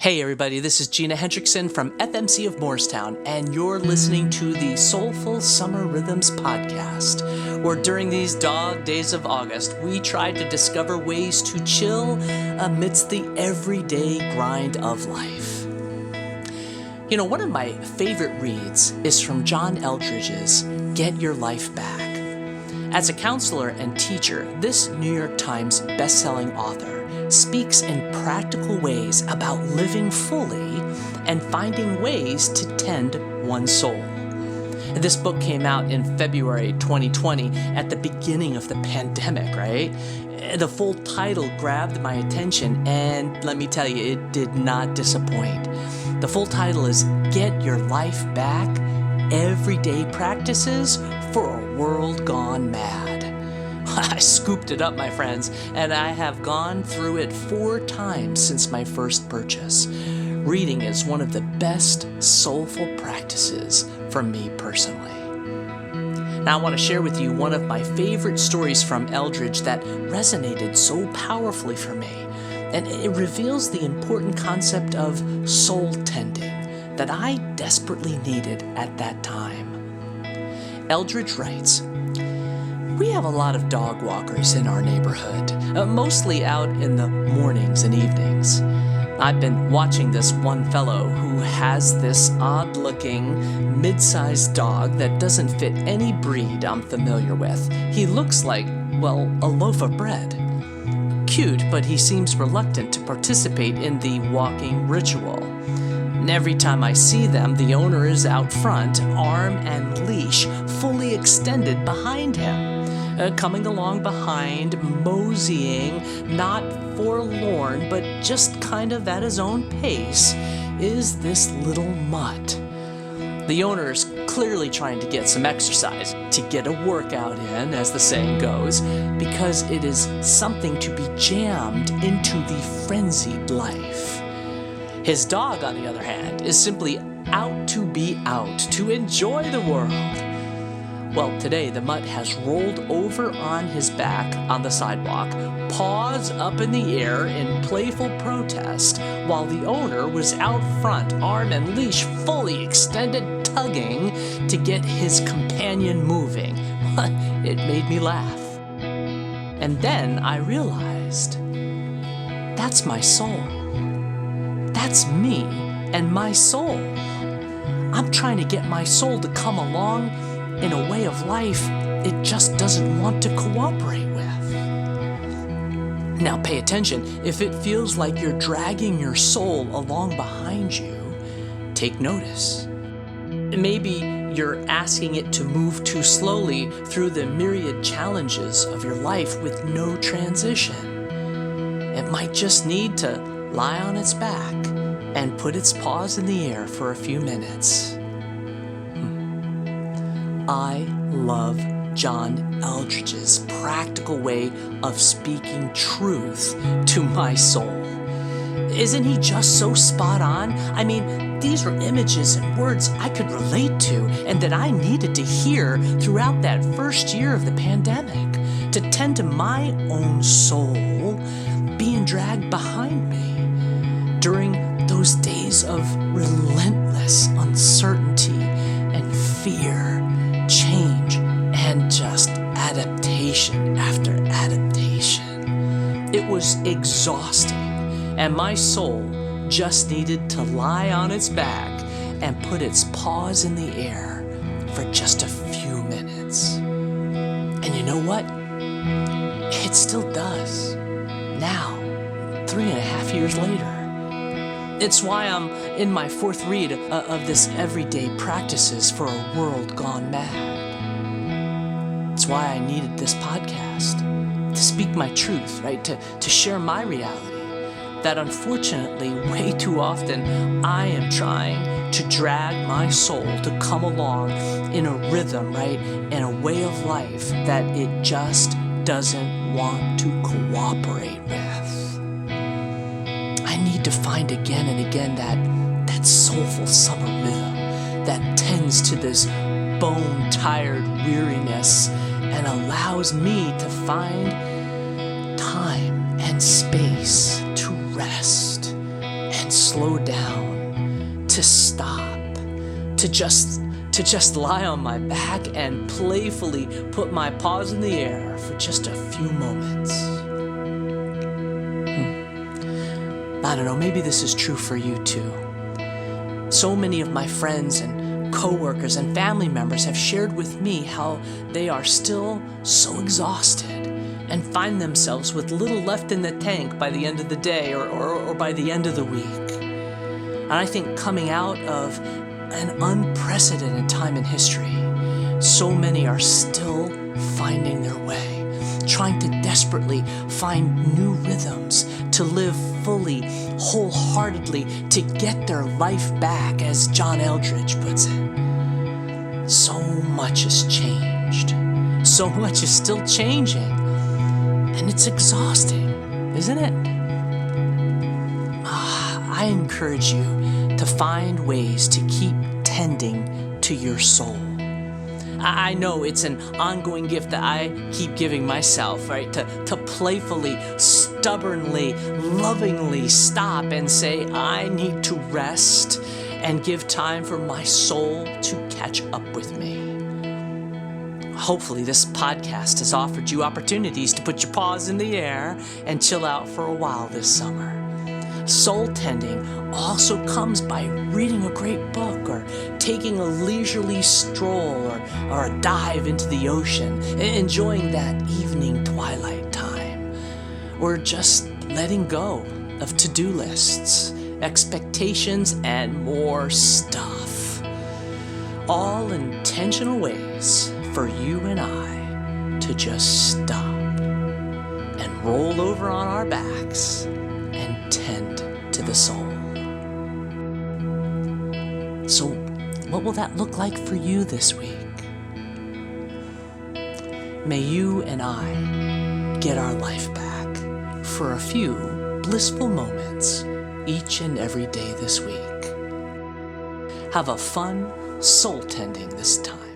Hey everybody, this is Gina Hendrickson from FMC of Morristown, and you're listening to the Soulful Summer Rhythms podcast, where during these dog days of August, we try to discover ways to chill amidst the everyday grind of life. You know, one of my favorite reads is from John Eldredge's Get Your Life Back. As a counselor and teacher, this New York Times bestselling author speaks in practical ways about living fully and finding ways to tend one's soul. This book came out in February 2020 at the beginning of the pandemic, right? The full title grabbed my attention, and let me tell you, it did not disappoint. The full title is Get Your Life Back: Everyday Practices for a World Gone Mad. I scooped it up, my friends, and I have gone through it 4 times since my first purchase. Reading is one of the best soulful practices for me personally. Now I want to share with you one of my favorite stories from Eldredge that resonated so powerfully for me, and it reveals the important concept of soul tending that I desperately needed at that time. Eldredge writes, "We have a lot of dog walkers in our neighborhood, mostly out in the mornings and evenings. I've been watching this one fellow who has this odd-looking, mid-sized dog that doesn't fit any breed I'm familiar with. He looks like, well, a loaf of bread. Cute, but he seems reluctant to participate in the walking ritual. And every time I see them, the owner is out front, arm and leash fully extended behind him. Coming along behind, moseying, not forlorn, but just kind of at his own pace, is this little mutt. The owner is clearly trying to get some exercise, to get a workout in, as the saying goes, because it is something to be jammed into the frenzied life. His dog, on the other hand, is simply out to be out, to enjoy the world. Well, today the mutt has rolled over on his back on the sidewalk, paws up in the air in playful protest, while the owner was out front, arm and leash fully extended, tugging to get his companion moving. It made me laugh. And then I realized, that's my soul. That's me and my soul. I'm trying to get my soul to come along in a way of life it just doesn't want to cooperate with. Now pay attention. If it feels like you're dragging your soul along behind you, take notice. Maybe you're asking it to move too slowly through the myriad challenges of your life with no transition. It might just need to lie on its back and put its paws in the air for a few minutes. I love John Eldredge's practical way of speaking truth to my soul. Isn't he just so spot on? I mean, these were images and words I could relate to and that I needed to hear throughout that first year of the pandemic to tend to my own soul being dragged behind me during those days of relentless uncertainty and fear, change, and just adaptation after adaptation. It was exhausting, and my soul just needed to lie on its back and put its paws in the air for just a few minutes. And you know what? It still does. Now, 3.5 years later. It's why I'm in my 4th read of this Everyday Practices for a World Gone Mad. It's why I needed this podcast, to speak my truth, right? To share my reality, that unfortunately, way too often, I am trying to drag my soul to come along in a rhythm, right? In a way of life that it just doesn't want to cooperate with. I need to find again and again that soulful summer rhythm that tends to this bone-tired weariness and allows me to find time and space to rest and slow down, to stop, to just lie on my back and playfully put my paws in the air for just a few moments. I don't know, maybe this is true for you too. So many of my friends and coworkers and family members have shared with me how they are still so exhausted and find themselves with little left in the tank by the end of the day or by the end of the week. And I think coming out of an unprecedented time in history, so many are still finding their way, trying to desperately find new rhythms, to live fully, wholeheartedly, to get their life back, as John Eldridge puts it. So much has changed. So much is still changing. And it's exhausting, isn't it? I encourage you to find ways to keep tending to your soul. I know it's an ongoing gift that I keep giving myself, right? To playfully, stubbornly, lovingly stop and say, I need to rest and give time for my soul to catch up with me. Hopefully this podcast has offered you opportunities to put your paws in the air and chill out for a while this summer. Soul tending also comes by reading a great book or taking a leisurely stroll or a dive into the ocean, enjoying that evening twilight time, or just letting go of to-do lists, expectations, and more stuff. All intentional ways for you and I to just stop and roll over on our backs and tend to the soul. So, what will that look like for you this week? May you and I get our life back for a few blissful moments each and every day this week. Have a fun soul tending this time.